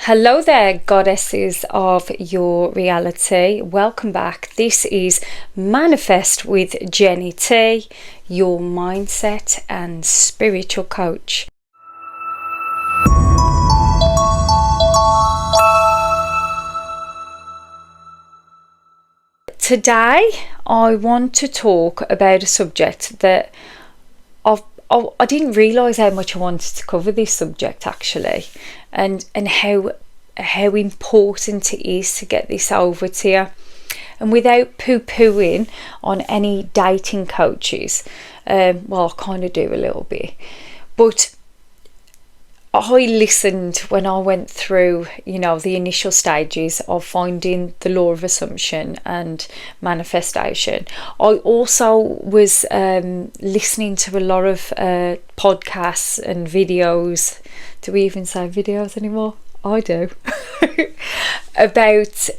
Hello there, goddesses of your reality. Welcome back. This is Manifest with Jenny T, your mindset and spiritual coach. Today, I want to talk about a subject that I didn't realise how much I wanted to cover this subject actually, and how important it is to get this over to you. And without poo-pooing on any dating coaches, well, I kind of do a little bit, but I listened when I went through, the initial stages of finding the law of assumption and manifestation. I also was listening to a lot of podcasts and videos. Do we even say videos anymore? I do. About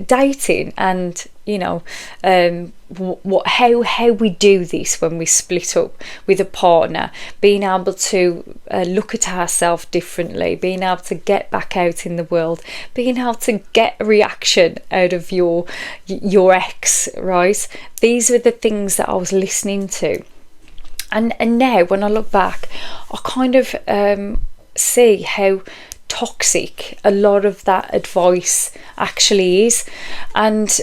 dating and how we do this when we split up with a partner, being able to look at ourselves differently, being able to get back out in the world, being able to get a reaction out of your ex, right? These are the things that I was listening to, and now when I look back, I kind of see how toxic a lot of that advice actually is, and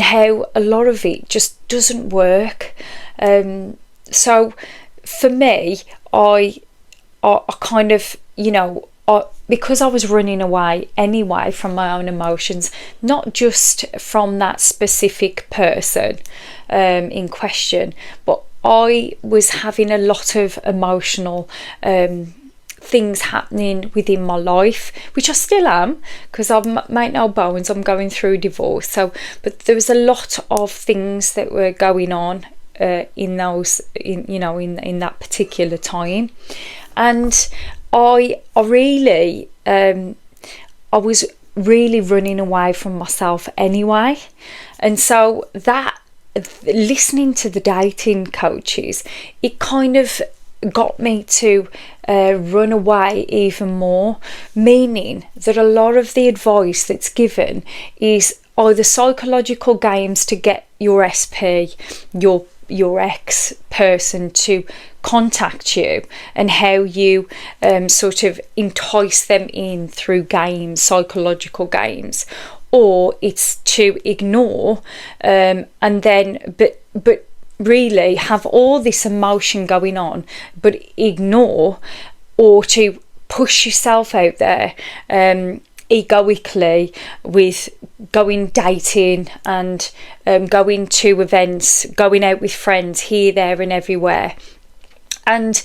how a lot of it just doesn't work. So for me, I kind of, because I was running away anyway from my own emotions, not just from that specific person in question, but I was having a lot of emotional things happening within my life, which I still am, because I've made no bones, I'm going through divorce. But there was a lot of things that were going on in that particular time, and I was really running away from myself anyway. And so that, listening to the dating coaches, it kind of got me to run away even more, meaning that a lot of the advice that's given is either psychological games to get your SP, your ex person, to contact you, and how you sort of entice them in through games, psychological games, or it's to ignore and then but really have all this emotion going on but ignore, or to push yourself out there egoically with going dating and going to events, going out with friends here, there and everywhere. And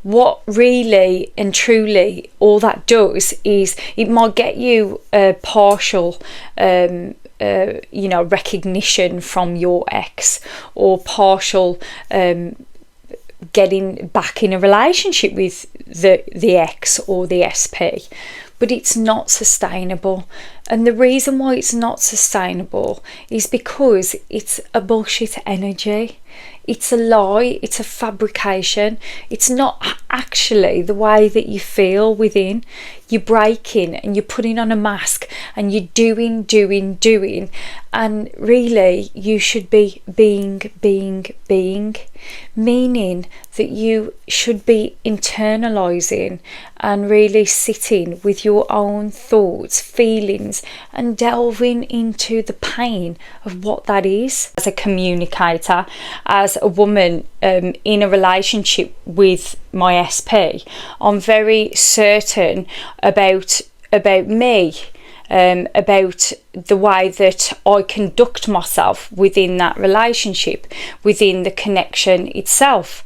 what really and truly all that does is it might get you a partial recognition from your ex, or partial getting back in a relationship with the ex or the SP, but it's not sustainable. And the reason why it's not sustainable is because it's a bullshit energy. It's a lie, it's a fabrication. It's not actually the way that you feel within. You're breaking and you're putting on a mask and you're doing, and really you should be being, meaning that you should be internalizing and really sitting with your own thoughts, feelings, and delving into the pain of what that is. As a communicator, as a woman in a relationship with my SP, I'm very certain about me, about the way that I conduct myself within that relationship, within the connection itself.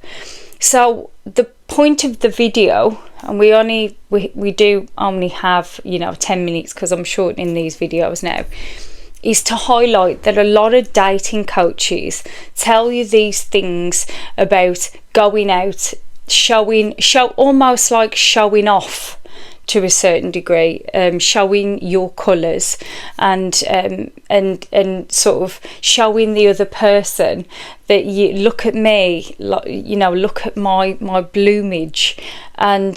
So the point of the video, and we do only have 10 minutes because I'm shortening these videos now, is to highlight that a lot of dating coaches tell you these things about going out, almost like showing off to a certain degree, showing your colours and sort of showing the other person that you look at me, look at my bloomage, and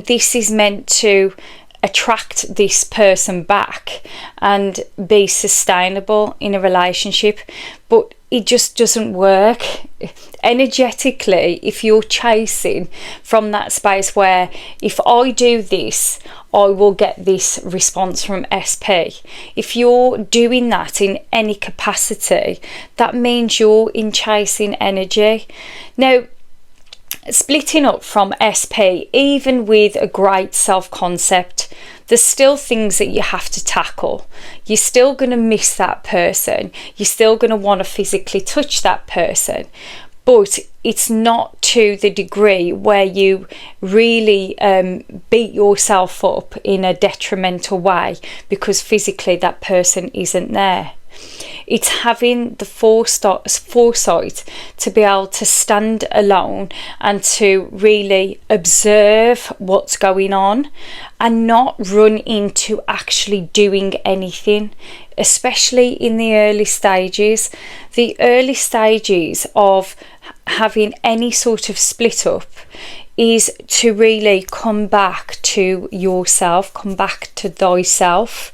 this is meant to attract this person back and be sustainable in a relationship, but it just doesn't work energetically if you're chasing from that space where, if I do this, I will get this response from SP. If you're doing that in any capacity, that means you're in chasing energy. Now, splitting up from SP, even with a great self-concept, there's still things that you have to tackle. You're still going to miss that person. You're still going to want to physically touch that person. But it's not to the degree where you really beat yourself up in a detrimental way because physically that person isn't there. It's having the foresight to be able to stand alone and to really observe what's going on and not run into actually doing anything, especially in the early stages. The early stages of having any sort of split up is to really come back to yourself, come back to thyself,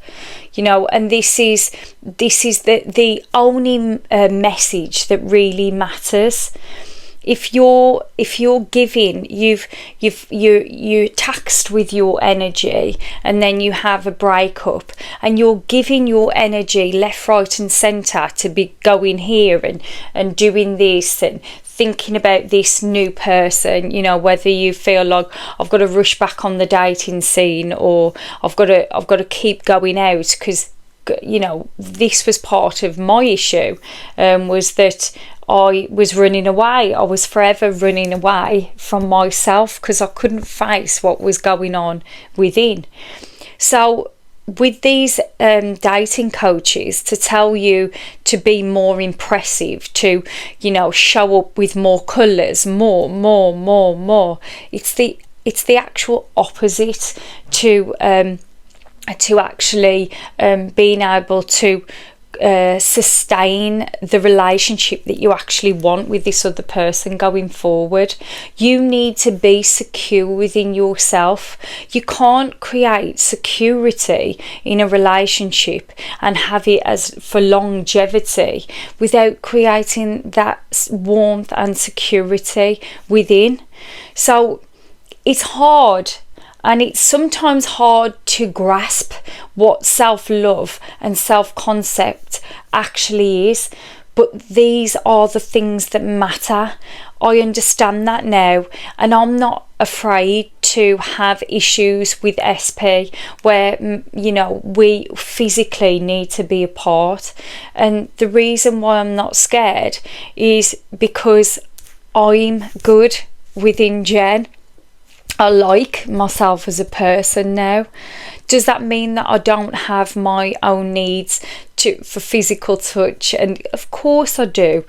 you know, and this is the only message that really matters. If you're giving, you're taxed with your energy, and then you have a breakup, and you're giving your energy left, right, and centre to be going here and doing this and thinking about this new person, you know, whether you feel like I've got to rush back on the dating scene or I've got to keep going out, because, you know, this was part of my issue, was that I was running away. I was forever running away from myself because I couldn't face what was going on within. So with these dating coaches, to tell you to be more impressive, to, you know, show up with more colours, more, it's the actual opposite to actually being able to sustain the relationship that you actually want with this other person going forward. You need to be secure within yourself. You can't create security in a relationship and have it as for longevity without creating that warmth and security within. So it's hard. And it's sometimes hard to grasp what self-love and self-concept actually is. But these are the things that matter. I understand that now. And I'm not afraid to have issues with SP where, you know, we physically need to be apart. And the reason why I'm not scared is because I'm good within Jen. I like myself as a person now. Does that mean that I don't have my own needs for physical touch? And of course I do.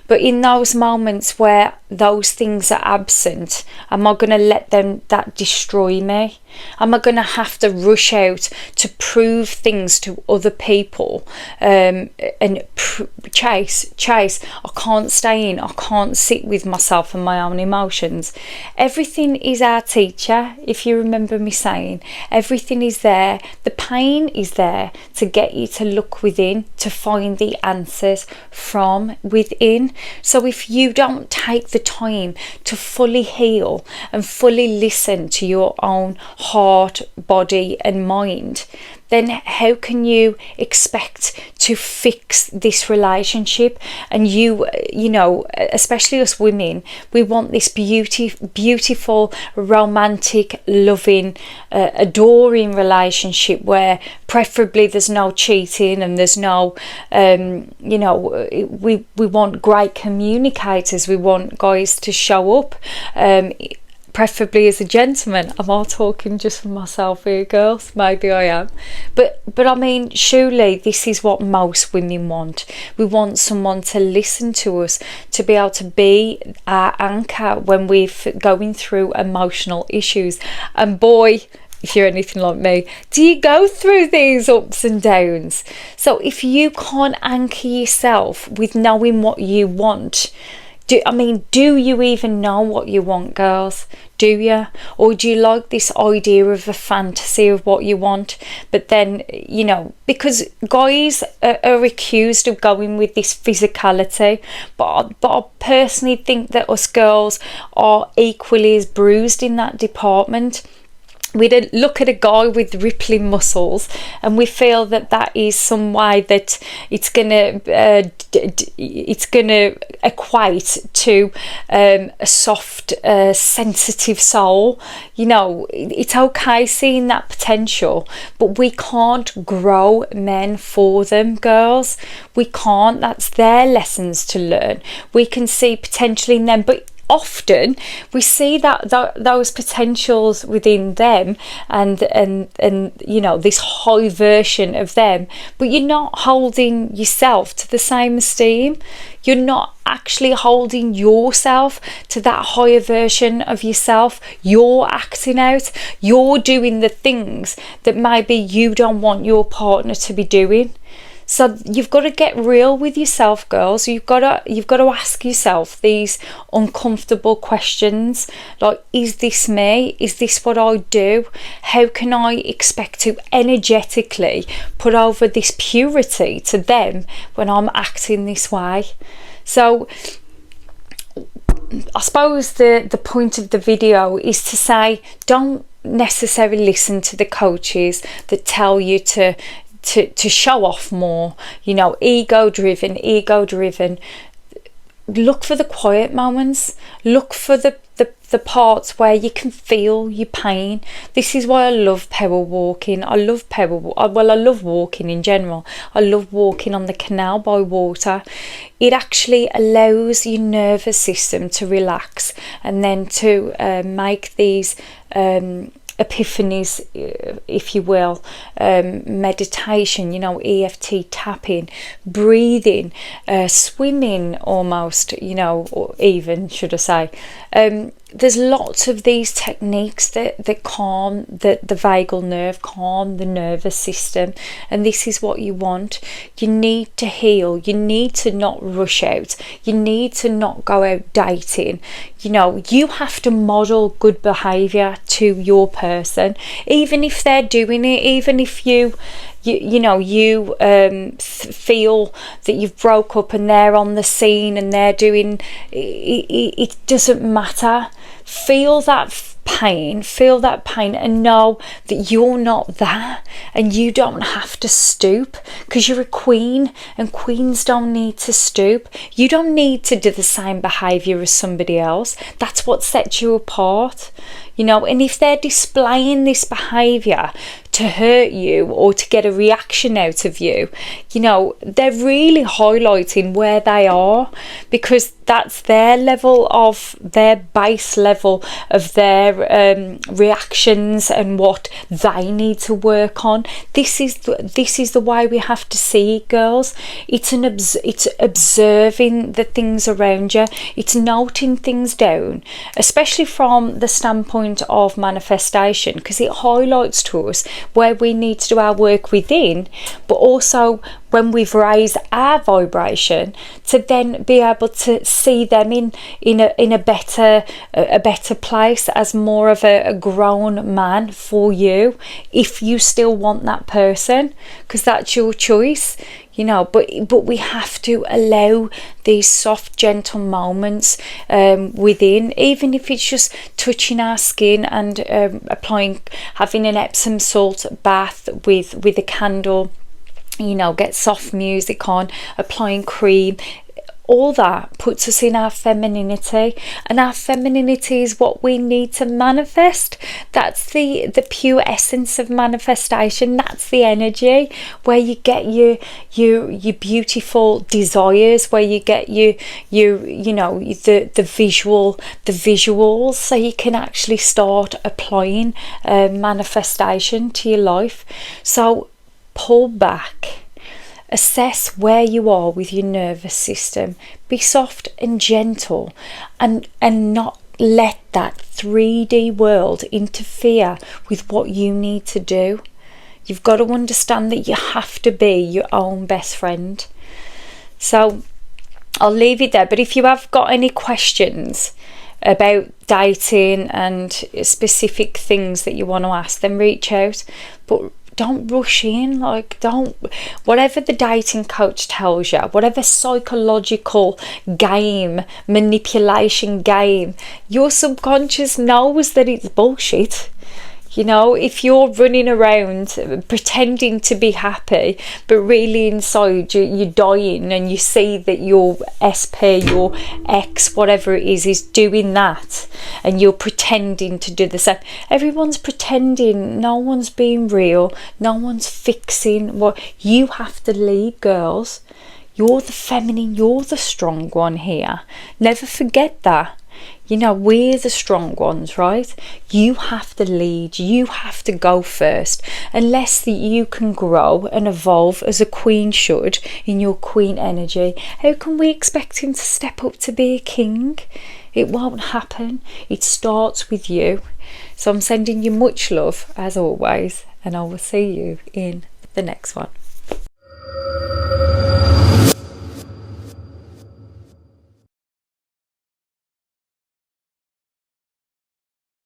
But in those moments where those things are absent, am I going to let that destroy me? Am I going to have to rush out to prove things to other people and chase? I can't stay in. I can't sit with myself and my own emotions. Everything is our teacher, if you remember me saying. Everything is there. The pain is there to get you to look within, to find the answers from within. So if you don't take the time to fully heal and fully listen to your own heart, body and mind, then how can you expect to fix this relationship? And you know, especially us women, we want this beautiful, romantic, loving, adoring relationship where preferably there's no cheating and there's no, you know, we want great communicators. We want guys to show up, preferably as a gentleman. Am I talking just for myself here, girls? Maybe I am. But I mean, surely this is what most women want. We want someone to listen to us, to be able to be our anchor when we're going through emotional issues. And boy, if you're anything like me, do you go through these ups and downs? So if you can't anchor yourself with knowing what you want, Do you even know what you want, girls? Do you? Or do you like this idea of a fantasy of what you want? But then, because guys are accused of going with this physicality, but I personally think that us girls are equally as bruised in that department. We'd look at a guy with rippling muscles and we feel that is some way that it's gonna equate to a soft, sensitive soul. It's okay seeing that potential, but we can't grow men for them, girls. We can't. That's their lessons to learn. We can see potential in them, but often we see that those potentials within them and this high version of them, but you're not holding yourself to the same esteem. You're not actually holding yourself to that higher version of yourself. You're acting out. You're doing the things that maybe you don't want your partner to be doing. So you've got to get real with yourself, girls. You've got to ask yourself these uncomfortable questions, like, is this me? Is this what I do? How can I expect to energetically put over this purity to them when I'm acting this way? So I suppose the point of the video is to say, don't necessarily listen to the coaches that tell you to show off more, ego driven. Look for the quiet moments. Look for the parts where you can feel your pain. This is why I love power walking. I love walking in general. I love walking on the canal by water. It actually allows your nervous system to relax and then to make these epiphanies, if you will, meditation, EFT tapping, breathing, swimming almost, or even, should I say. There's lots of these techniques that calm the vagal nerve, calm the nervous system, and this is what you want. You need to heal. You need to not rush out. You need to not go out dating. You have to model good behaviour to your person, even if they're doing it, even if you feel that you've broke up and they're on the scene and they're doing it doesn't matter. Feel that pain and know that you're not there, and you don't have to stoop, because you're a queen and queens don't need to stoop. You don't need to do the same behaviour as somebody else. That's what sets you apart. And if they're displaying this behaviour to hurt you or to get a reaction out of you, they're really highlighting where they are, because that's their base level of their reactions and what they need to work on. This is the way we have to see it, girls. It's observing the things around you. It's noting things down, especially from the standpoint of manifestation, because it highlights to us where we need to do our work within, but also when we've raised our vibration, to then be able to see them in a better place as more of a grown man for you, if you still want that person, because that's your choice. But we have to allow these soft, gentle moments within, even if it's just touching our skin and having an Epsom salt bath with a candle. Get soft music on, applying cream. All that puts us in our femininity, and our femininity is what we need to manifest. That's the pure essence of manifestation. That's the energy where you get your beautiful desires, where you get the visuals, so you can actually start applying manifestation to your life. So pull back. Assess where you are with your nervous system. Be soft and gentle, and not let that 3D world interfere with what you need to do. You've got to understand that you have to be your own best friend. So I'll leave it there. But if you have got any questions about dating and specific things that you want to ask, then reach out. But don't rush in. Like, don't, whatever the dating coach tells you, whatever psychological game, manipulation game, your subconscious knows that it's bullshit. You know, if you're running around pretending to be happy, but really inside you're dying, and you see that your SP, your ex, whatever it is doing that, and you're pretending to do the same. Everyone's pretending. No one's being real. No one's fixing. What you have to lead, girls. You're the feminine. You're the strong one here. Never forget that. You know, we're the strong ones, right? You have to lead. You have to go first. Unless that you can grow and evolve as a queen should in your queen energy, how can we expect him to step up to be a king? It won't happen. It starts with you. So I'm sending you much love as always, and I will see you in the next one.